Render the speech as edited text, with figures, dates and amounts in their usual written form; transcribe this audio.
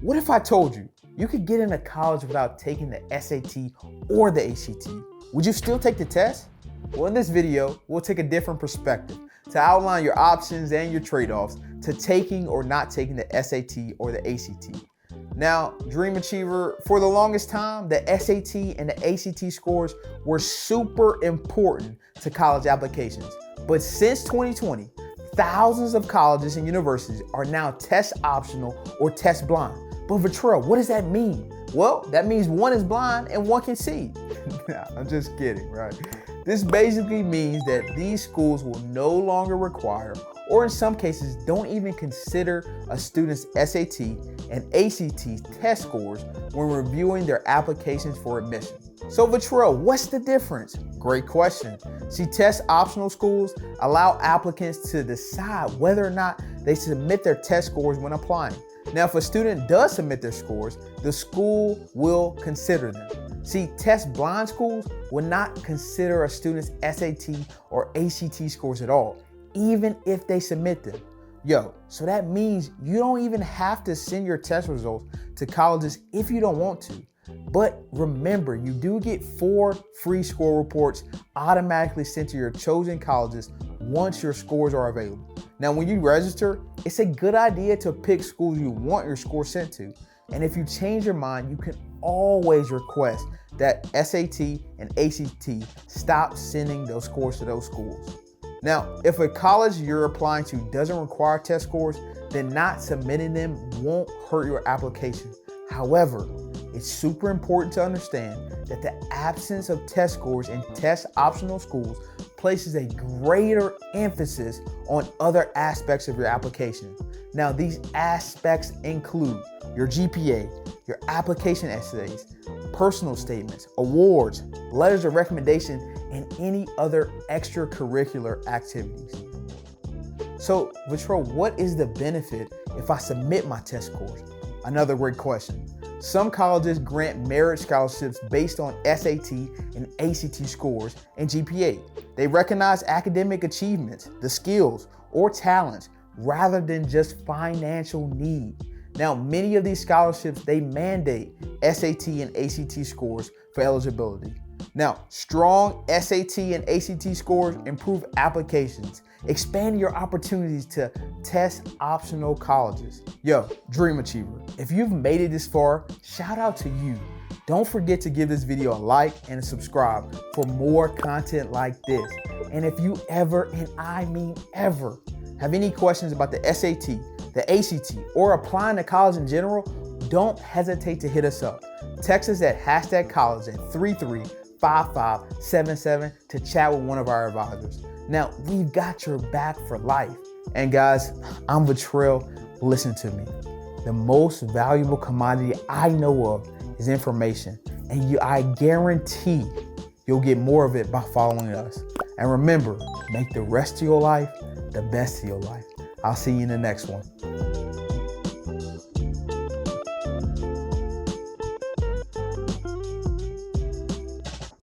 What if I told you you could get into college without taking the SAT or the ACT? Would you still take the test? Well, in this video, we'll take a different perspective to outline your options and your trade-offs to taking or not taking the SAT or the ACT. Now, Dream Achiever, for the longest time, the SAT and the ACT scores were super important to college applications. But since 2020, thousands of colleges and universities are now test optional or test blind. But Vitrell, what does that mean? Well, that means one is blind and one can see. Nah, I'm just kidding, right? This basically means that these schools will no longer require, or in some cases don't even consider, a student's SAT and ACT test scores when reviewing their applications for admission. So Vitrell, what's the difference? Great question. See, test optional schools allow applicants to decide whether or not they submit their test scores when applying. Now, if a student does submit their scores, the school will consider them. See, test blind schools will not consider a student's SAT or ACT scores at all, even if they submit them. So that means you don't even have to send your test results to colleges if you don't want to. But remember, you do get 4 free score reports automatically sent to your chosen colleges once your scores are available. Now, when you register, it's a good idea to pick schools you want your score sent to. And if you change your mind, you can always request that SAT and ACT stop sending those scores to those schools. Now, if a college you're applying to doesn't require test scores, then not submitting them won't hurt your application. However, it's super important to understand that the absence of test scores in test optional schools places a greater emphasis on other aspects of your application. Now, these aspects include your GPA, your application essays, personal statements, awards, letters of recommendation, and any other extracurricular activities. So, Vitrell, what is the benefit if I submit my test scores? Another great question. Some colleges grant merit scholarships based on SAT and ACT scores and GPA. They recognize academic achievements, the skills, or talents, rather than just financial need. Now, many of these scholarships, they mandate SAT and ACT scores for eligibility. Now, strong SAT and ACT scores improve applications, expanding your opportunities to test optional colleges. Dream Achiever, if you've made it this far, shout out to you. Don't forget to give this video a like and a subscribe for more content like this. And if you ever, and I mean ever, have any questions about the SAT, the ACT, or applying to college in general, don't hesitate to hit us up. Text us at #college at 335577 to chat with one of our advisors. Now, we've got your back for life. And guys, I'm Vitrell. Listen to me. The most valuable commodity I know of is information. And I guarantee you'll get more of it by following us. And remember, make the rest of your life the best of your life. I'll see you in the next one.